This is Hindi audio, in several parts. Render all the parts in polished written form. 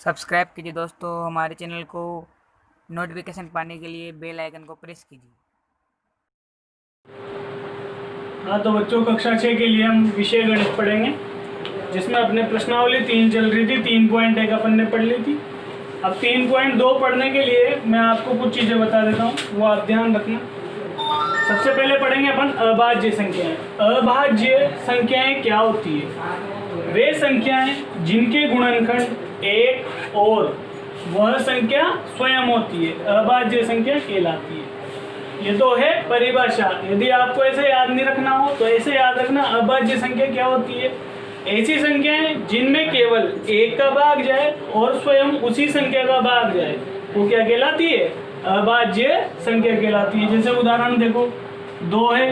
सब्सक्राइब कीजिए दोस्तों हमारे चैनल को। नोटिफिकेशन पाने के लिए बेल आइकन को प्रेस कीजिए। हाँ, तो बच्चों कक्षा 6 के लिए हम विषय गणित पढ़ेंगे, जिसमें अपने प्रश्नावली 3 चल रही थी। 3.1 अपन ने पढ़ ली थी। अब 3.2 पढ़ने के लिए मैं आपको कुछ चीज़ें बता देता हूँ, वो आप ध्यान रखना। सबसे पहले पढ़ेंगे अपन अभाज्य संख्याएं। अभाज्य संख्याएं क्या होती है? वे संख्याएं जिनके गुणनखंड एक और वह संख्या स्वयं होती है, अभाज्य संख्या कहलाती है। ये तो है परिभाषा। यदि आपको ऐसे याद नहीं रखना हो तो ऐसे याद रखना, अभाज्य संख्या क्या होती है? ऐसी संख्याएं जिनमें केवल एक का भाग जाए और स्वयं उसी संख्या का भाग जाए, वो क्या कहलाती है? अभाज्य संख्या कहलाती है। जैसे उदाहरण देखो, 2 है,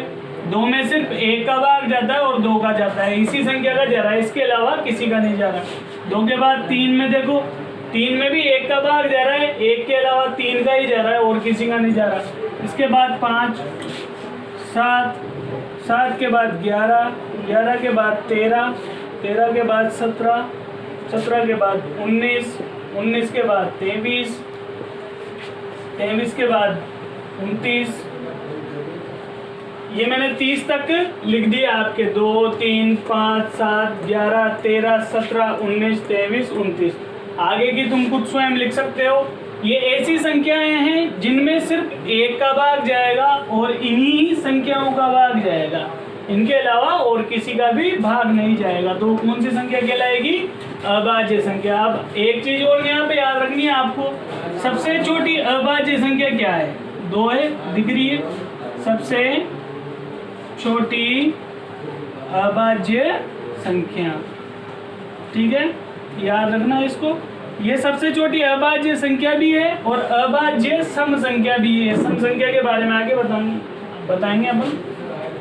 2 में सिर्फ एक का भाग जाता है और 2 का जाता है, इसी संख्या का जा रहा है, इसके अलावा किसी का नहीं जा रहा। 2 के बाद 3 में देखो, 3 में भी एक का भाग जा रहा है, एक के अलावा 3 का ही जा रहा है और किसी का नहीं जा रहा। इसके बाद 5, 7, 7 के बाद 11, 11 के बाद 13, 13 के बाद 17, 17 के बाद 19, 19 के बाद 23, 23 के बाद 29। ये मैंने 30 तक लिख दिया आपके। 2, 3, 5, 7, 11, 13, 17, 19, 23, 29। आगे की तुम खुद स्वयं लिख सकते हो। ये ऐसी संख्याएं हैं जिनमें सिर्फ एक का भाग जाएगा और इन्हीं संख्याओं का भाग जाएगा, इनके अलावा और किसी का भी भाग नहीं जाएगा। तो कौन सी संख्या कहलाएगी? अभाज्य संख्या। अब एक चीज और यहाँ पे याद रखनी है आपको, सबसे छोटी अभाज्य संख्या क्या है? 2 है, दिख रही है। सबसे छोटी अभाज्य संख्या, ठीक है, याद रखना इसको। ये सबसे छोटी अभाज्य संख्या भी है और अभाज्य सम संख्या भी है। सम संख्या के बारे में आगे बताएंगे अपन।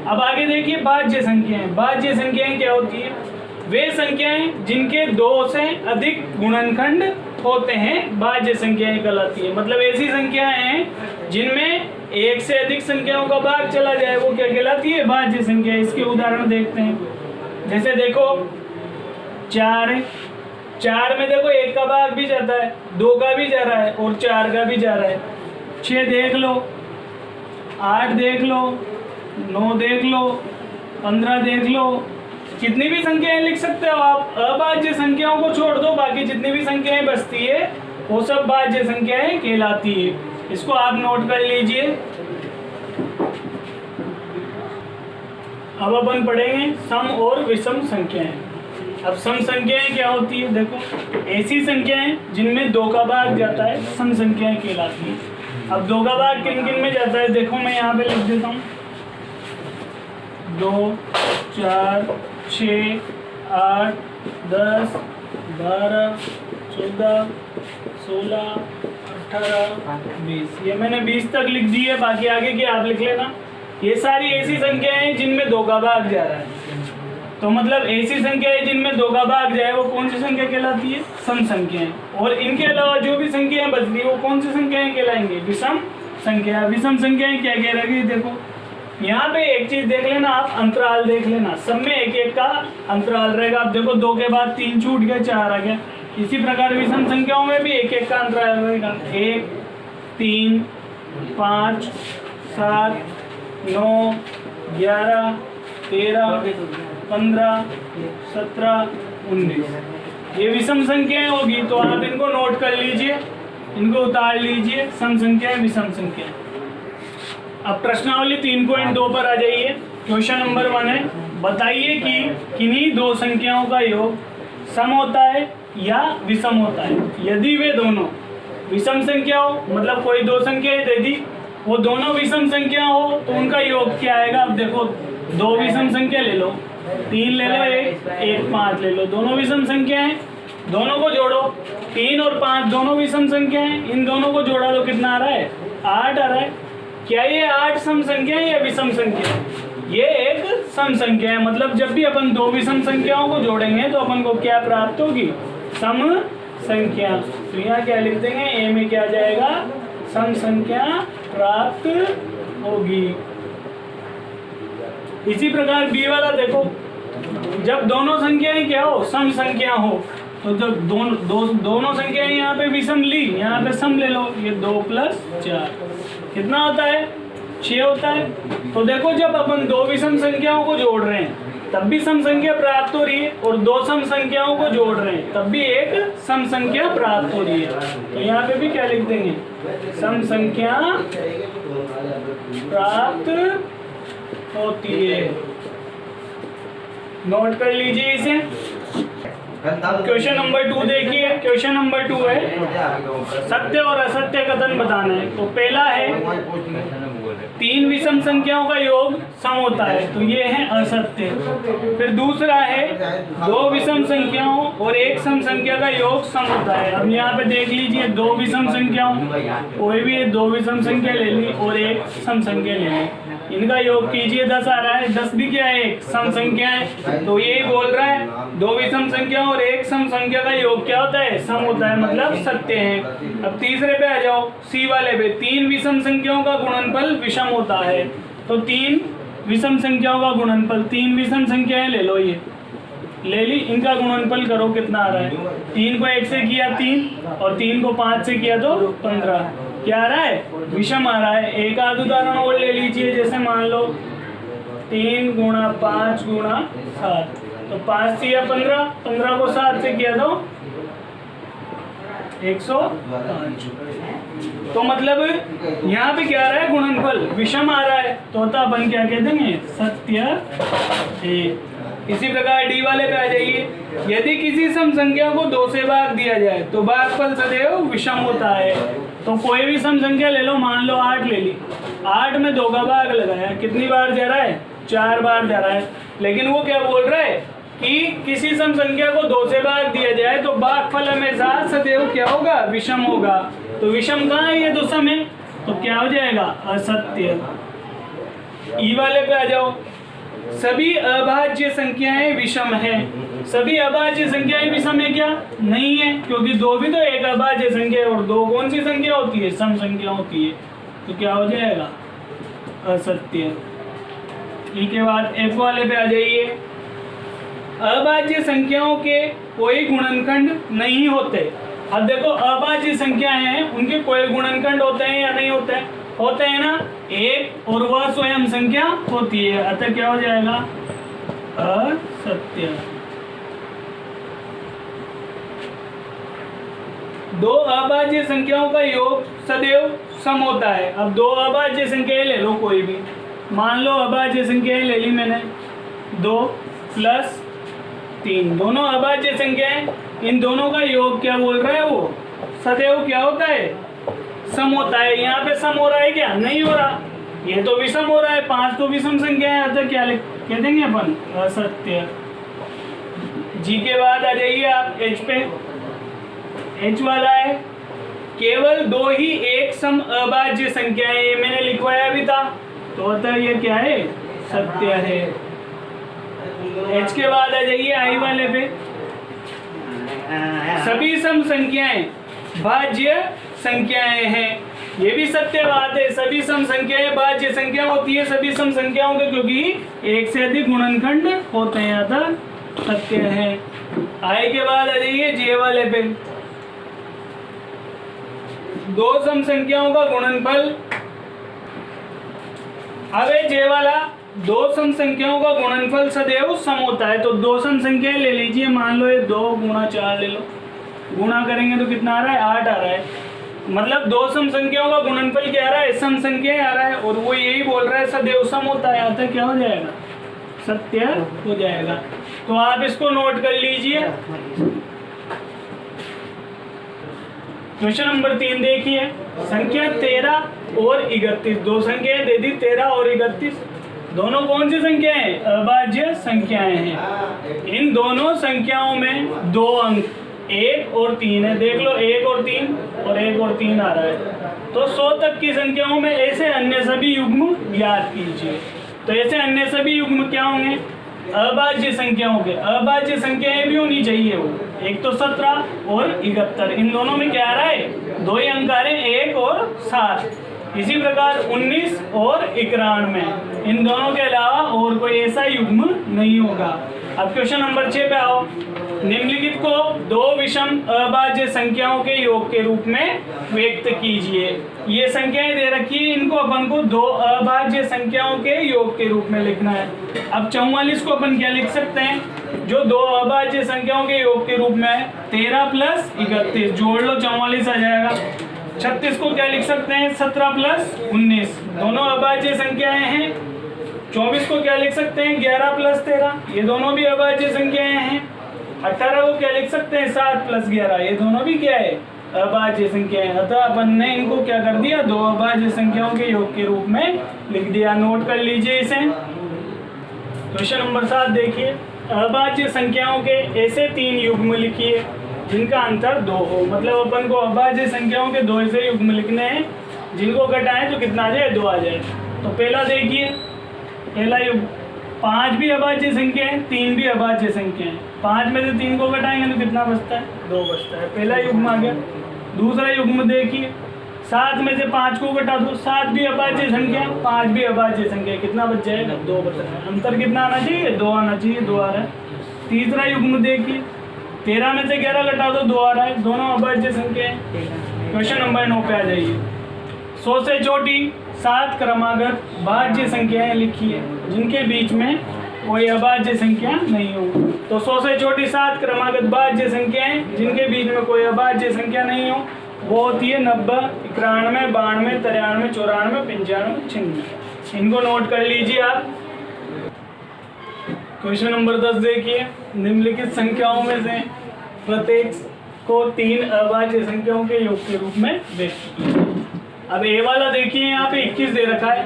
अब आगे देखिए भाज्य संख्याएं। भाज्य संख्याएं क्या होती है? वे संख्याएं जिनके 2 से अधिक गुणनखंड होते हैं, भाज्य संख्याएं कहलाती है। मतलब ऐसी संख्याएं हैं जिनमें एक से अधिक संख्याओं का भाग चला जाए, वो क्या कहलाती है? भाज्य संख्या। इसके उदाहरण देखते हैं। जैसे देखो 4 है, 4 में देखो एक का भाग भी जाता है, 2 का भी जा रहा है और 4 का भी जा रहा है। 6 देख लो, 8 देख लो, 9 देख लो, 15 देख लो, कितनी भी संख्याएं लिख सकते हो आप। अभाज्य संख्याओं को छोड़ दो, बाकी जितनी भी संख्याएं बचती है वो सब भाज्य संख्याएं कहलाती है। इसको आप नोट कर लीजिए। अब अपन पढ़ेंगे सम और विषम संख्याएं। अब सम संख्याएं क्या होती है? देखो, ऐसी संख्याएं जिनमें 2 का भाग जाता है, सम संख्याएं कहलाती हैं। अब 2 का भाग किन किन में जाता है? देखो मैं यहाँ पे लिख देता हूँ। 2, 4, 6, 8, 10, 12, 14, 16, 18, 20। ये मैंने 20 तक लिख दी है, बाकी आगे की आप लिख लेना। ये सारी ऐसी संख्याएं हैं जिनमें 2 का भाग जा रहा है। तो मतलब ऐसी संख्याएं जिनमें 2 का भाग जाए, वो कौन सी संख्या कहलाती है? सम संख्याएं। और इनके अलावा जो भी संख्याएं बचती है वो कौन सी संख्याएं कहलाएंगी? विषम संख्या। विषम संख्याएं क्या कहलाएगी? देखो यहाँ पे एक चीज देख लेना आप, अंतराल देख लेना। सब में एक एक का अंतराल रहेगा। अब देखो 2 के बाद 3 छूट गया, 4 आ गया। इसी प्रकार विषम संख्याओं में भी एक एक का अंतराल रहेगा। 1, 3, 5, 7, 9, 11, 13, 15, 17, 19। ये विषम संख्याएं होगी, तो आप इनको नोट कर लीजिए, इनको उतार लीजिए। सम संख्या, विषम संख्या। अब प्रश्नावली 3.2 पर आ जाइए। क्वेश्चन नंबर 1 है, बताइए कि किन्हीं 2 संख्याओं का योग सम होता है या विषम होता है यदि वे दोनों विषम संख्या हो। मतलब कोई 2 संख्याएं दे दी, वो दोनों विषम संख्या हो तो उनका योग क्या आएगा? अब देखो 2 विषम संख्या ले लो, 3 ले लो, 1, 5 ले लो, दोनों विषम संख्या है। दोनों को जोड़ो, 3 और 5 दोनों विषम संख्या है। इन दोनों को जोड़ा तो कितना आ रहा है? 8 आ रहा है। क्या ये 8 सम संख्या है या विषम संख्या है? ये एक सम संख्या है। मतलब जब भी अपन 2 विषम संख्याओं को जोड़ेंगे तो अपन को क्या प्राप्त होगी? सम संख्या। तो यहाँ क्या लिख देंगे? ए में क्या जाएगा? सम संख्या प्राप्त होगी। इसी प्रकार बी वाला देखो, जब दोनों संख्याएं क्या हो? सम संख्या हो, तो जब दोनों संख्याएं यहाँ पे विषम ली, यहाँ पे सम ले लो, ये 2 + 4 कितना होता है? 6 होता है। तो देखो जब अपन दो विषम संख्याओं को जोड़ रहे हैं तब भी सम संख्या प्राप्त हो रही है, और दो सम संख्याओं को जोड़ रहे हैं तब भी एक सम संख्या प्राप्त हो रही है। तो यहाँ पे भी क्या लिख देंगे? सम संख्या प्राप्त होती है। नोट कर लीजिए इसे। क्वेश्चन नंबर 2 देखिए। क्वेश्चन नंबर 2 है सत्य और असत्य कथन बताना है। तो पहला है 3 विषम संख्याओं का योग सम होता है, तो ये है असत्य। फिर दूसरा है 2 विषम संख्याओं और 1 सम संख्या का योग सम होता है। अब यहाँ पे देख लीजिए 2 विषम संख्याओं, कोई भी 2 विषम संख्या ले ली और 1 सम संख्या ले ली, इनका योग कीजिए 10 आ रहा है। 10 भी क्या है? एक सम संख्या है। तो यही बोल रहा है 2 विषम संख्या और 1 सम संख्या का योग क्या होता है? सम होता है, मतलब सत्य है। अब तीसरे पे आ जाओ, सी वाले पे। 3 विषम संख्याओं का गुणनफल विषम होता है। तो 3 विषम संख्याओं का गुणनफल, 3 विषम संख्याएं ले लो, ये ले ली, इनका गुणनफल करो कितना आ रहा है? 3 को 1 से किया 3 और 3 को 5 से किया तो 15। क्या आ रहा है? विषम आ रहा है। एक आध उदाहरण और ले लीजिए, जैसे मान लो 3 × 5 × 7, तो 5 से या 15, 15 को 7 से किया तो 105। तो मतलब यहाँ पे क्या आ रहा है? गुणनफल विषम आ रहा है, तो अपन क्या कह देंगे? सत्य है। इसी प्रकार डी वाले पे आ जाइए। यदि किसी सम संख्या को 2 से भाग दिया जाए तो भागफल सदैव विषम होता है। तो कोई भी सम संख्या ले लो, मान लो 8 ले ली, 8 में 2 का भाग लगाया, कितनी बार जा रहा है? 4 बार जा रहा है। लेकिन वो क्या बोल रहा है कि किसी सम संख्या को 2 से भाग दिया जाए तो भागफल हमेशा सदैव क्या होगा? विषम होगा। तो विषम कहाँ है? ये तो सम है, तो क्या हो जाएगा? असत्य। ई वाले पे आ जाओ। सभी अभाज्य संख्याएं विषम है। सभी अभाज्य संख्याएं विषम है क्या? नहीं है, क्योंकि 2 भी तो एक अभाज्य संख्या है, और 2 कौन सी संख्या होती है? सम संख्या होती है। तो क्या हो जाएगा? असत्य। ठीक है, बाद एफ वाले पे आ जाइए। अभाज्य संख्याओं के कोई गुणनखंड नहीं होते। अब देखो अभाज्य संख्याएं हैं, उनके कोई गुणनखंड होते हैं या नहीं होते हैं? होते हैं ना, एक, और वह स्वयं संख्या होती है। अतः क्या हो जाएगा? असत्य। 2 अभाज्य संख्याओं का योग सदैव सम होता है। अब 2 अभाज्य संख्याएं ले लो, कोई भी, मान लो अभाज्य संख्याएं ले ली मैंने, 2 + 3, दोनों अभाज्य संख्याएं, इन दोनों का योग क्या बोल रहा है? वो सदैव क्या होता है? सम होता है। यहाँ पे सम हो रहा है क्या? नहीं हो रहा, ये तो विषम हो रहा है। 5 तो विषम संख्या है, अतः क्या कह देंगे अपन? असत्य। जी के बाद आ जाइए आप एच पे। एच वाला है केवल 2 ही एक सम अभाज्य संख्याएं, ये मैंने लिखवाया भी था, तो अतः ये क्या है? सत्य है। एच के बाद आ जाइए आई वाले पे। सभी सम संख्याएं भाज्य संख्याएं हैं, ये भी सत्य बात है। सभी सम संख्याएं भाज्य संख्या होती है सभी सम संख्याओं के, क्योंकि एक से अधिक गुणनखंड होते हैं, अतः सत्य है। आई के बाद आ जाइए जे वाले पे। 2 सम संख्याओं का गुणनफल। अब जे वाला 2 सम संख्याओं का गुणनफल सदैव सम होता है। तो 2 सम संख्याएं ले लीजिए, मान लो ये 2 × 4 ले लो, गुणा करेंगे तो कितना आ रहा है? 8 आ रहा है। मतलब 2 सम संख्याओं का गुणनफल क्या आ रहा है? सम संख्याएं आ रहा है, और वो यही बोल रहा है सदैव सम होता है, अतः क्या हो जाएगा? सत्य हो जाएगा। तो आप इसको नोट कर लीजिए। क्वेश्चन नंबर 3 देखिए। संख्या 13 और 31, 2 संख्याएं दे दी, 13 और 31, दोनों कौन सी संख्याएं हैं? अभाज्य संख्याएं हैं। इन दोनों संख्याओं में 2 अंक 1 और 3 है। देख लो 1 और 3 और 1 और 3 आ रहा है। तो 100 तक की संख्याओं में ऐसे अन्य सभी युग्म ज्ञात कीजिए। तो ऐसे अन्य सभी युग्म क्या होंगे? अभाज्य संख्याओं के। अभाज्य संख्याएं भी होनी चाहिए वो, एक तो 17 और 71, इन दोनों में क्या आ रहा है? 2 ही अंक आ रहे हैं, 1 और 7। इसी प्रकार 19 और 91, इन दोनों के अलावा और कोई ऐसा युग्म नहीं होगा। अब क्वेश्चन नंबर 6 पे आओ। निम्नलिखित को दो विषम अभाज्य संख्याओं के योग के रूप में व्यक्त कीजिए। ये संख्याएं दे रखी है, इनको अपन को दो अभाज्य संख्याओं के योग के रूप में लिखना है। अब 44 को अपन क्या लिख सकते हैं, जो दो अभाज्य संख्याओं के योग के रूप में है 13 प्लस 31, जोड़ लो 44 आ जाएगा। 36 को क्या लिख सकते हैं, 17 प्लस 19, दोनों अभाज्य संख्याएं हैं। 24 को क्या लिख सकते हैं, 11 प्लस 13, ये दोनों भी अभाज्य संख्याएं हैं। 18 को क्या लिख सकते हैं, 7 प्लस 11, ये दोनों भी क्या है, अभाज्य संख्याएं। अतः अपन ने इनको क्या कर दिया, दो अभाज्य संख्याओं के योग के रूप में लिख दिया। नोट कर लीजिए इसे। क्वेश्चन नंबर 7 देखिए, अभाज्य संख्याओं के ऐसे 3 युग्म लिखिए जिनका अंतर 2 हो। मतलब अपन को अभाज्य संख्याओं के 2 ऐसे युग्म लिखने हैं जिनको घटाएं तो कितना आ जाए, 2 आ जाए। तो पहला देखिए, पहला युग्म 5 भी अभाज्य संख्या है, 3 भी अभाज्य संख्या है। 5 में से 3 को घटाएंगे तो कितना बचता है, 2 बचता है। पहला युग्म आ गया। दूसरा युग्म देखिए, 7 में से 5 को घटा दो, 7 भी अभाज्य संख्या, 5 भी अभाज्य संख्या, कितना बच जाएगा, 2 बच रहा है। अंतर कितना आना चाहिए, 2 आना चाहिए, 2 आ रहा है। तीसरा युग्म देखिए, 13 में से 11 घटा दो, 2 आ रहा है, दोनों अभाज्य संख्या है। क्वेश्चन नंबर 9 पे आ जाइए। 100 से छोटी 7 क्रमागत भाज्य संख्याएं लिखिए जिनके बीच में कोई अभाज्य संख्या नहीं हो। तो 100 से छोटी 7 क्रमागत भाज्य संख्याएं जिनके बीच में कोई अभाज्य संख्या नहीं हो वो होती है 90, 91, 92, 93, 94, 95, 96। इनको नोट कर लीजिए आप। क्वेश्चन नंबर 10 देखिए, निम्नलिखित संख्याओं में से प्रत्येक को 3 अभाज्य संख्याओं के योग के रूप में व्यक्त कीजिए। अब ए वाला देखिए, यहाँ पे 21 दे रखा है।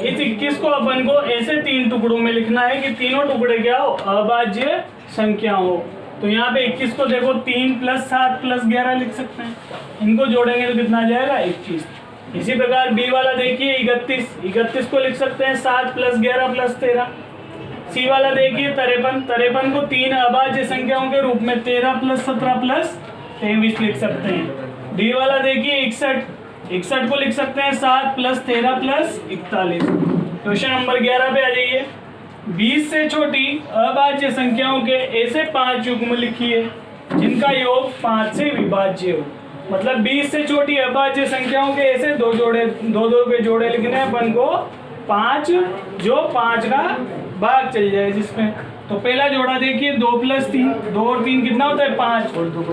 इस 21 को अपन को ऐसे 3 टुकड़ों में लिखना है कि तीनों टुकड़े क्या हो, अभाज्य संख्या हो। तो यहाँ पे 21 को देखो 3 प्लस 7 प्लस 11 लिख सकते हैं। इनको जोड़ेंगे तो कितना आ जाएगा, 21। इसी प्रकार बी वाला देखिए 31 को लिख सकते हैं 7 प्लस 11 प्लस 13। सी वाला देखिए 53 को 3 अभाज्य संख्याओं के रूप में 13 प्लस 17 प्लस 23 लिख सकते हैं। डी वाला देखिए 61 को लिख सकते हैं 7 प्लस 13 प्लस 41। क्वेश्चन नंबर 11 पे आ जाइए। 20 से छोटी अभाज्य संख्याओं के ऐसे 5 युग्म लिखिए जिनका योग 5 से विभाज्य हो। मतलब 20 से छोटी अभाज्य संख्याओं के ऐसे दो के जोड़े लिखने हैं अपन को 5, जो 5 का भाग चल जाए जिसमें। तो पहला जोड़ा देखिए 2 प्लस 3, 2 और 3 कितना होता है, 5।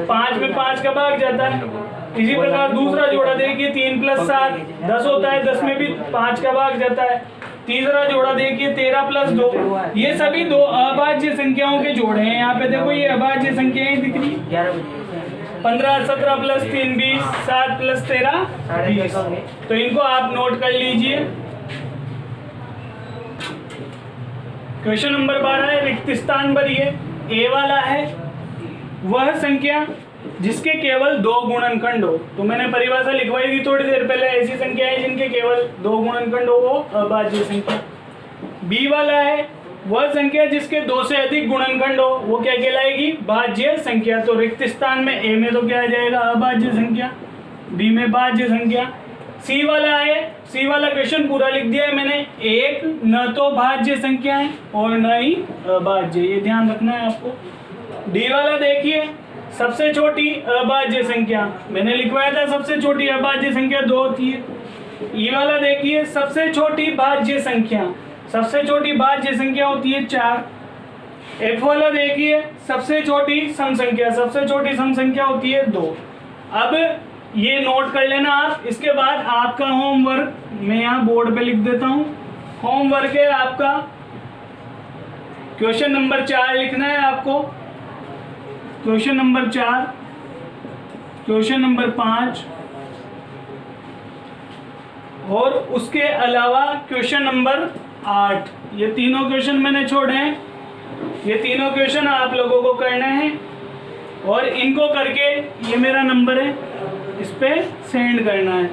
5 में 5 का भाग जाता है। इसी प्रकार दूसरा जोड़ा देखिए 3 प्लस 7 10 होता है, 10 में भी 5 का भाग जाता है। तीसरा जोड़ा देखिए 13 प्लस 2, ये सभी 2 अभाज्य संख्याओं के जोड़े हैं। यहाँ पे देखो ये अभाज्य संख्याएं दिख रही, 15 17 प्लस 3 20, 7 प्लस 13 20। तो इनको आप नोट कर लीजिए। क्वेश्चन नंबर 12 है, रिक्त स्थान भरिए। ए वाला है वह संख्या जिसके केवल 2 गुणनखंड हो। तो मैंने परिभाषा लिखवाई थी थोड़ी देर पहले, ऐसी संख्या है जिनके केवल 2 गुणनखंड हो वो अभाज्य संख्या। बी वाला है वह संख्या जिसके 2 से अधिक गुणनखंड हो, वो क्या कहलाएगी, भाज्य संख्या। तो रिक्त स्थान में ए में तो क्या आ जाएगा, अभाज्य संख्या, बी में भाज्य संख्या। सी वाला है, सी वाला क्वेश्चन पूरा लिख दिया है मैंने, एक न तो भाज्य संख्या है और न ही अभाज्य, ये ध्यान रखना है आपको। डी वाला देखिए सबसे छोटी अभाज्य संख्या, मैंने लिखवाया था सबसे छोटी अभाज्य संख्या 2 होती है। ई वाला देखिए सबसे छोटी भाज्य संख्या, सबसे छोटी भाज्य संख्या होती है 4। एफ वाला देखिए सबसे छोटी सम संख्या, सबसे छोटी सम संख्या होती है 2। अब ये नोट कर लेना आप। इसके बाद आपका होमवर्क मैं यहाँ बोर्ड पे लिख देता हूँ। होमवर्क है आपका क्वेश्चन नंबर 4 लिखना है आपको, क्वेश्चन नंबर 4, क्वेश्चन नंबर 5 और उसके अलावा क्वेश्चन नंबर 8। ये तीनों क्वेश्चन मैंने छोड़े हैं, ये तीनों क्वेश्चन आप लोगों को करने हैं और इनको करके ये मेरा नंबर है, इस पे सेंड करना है।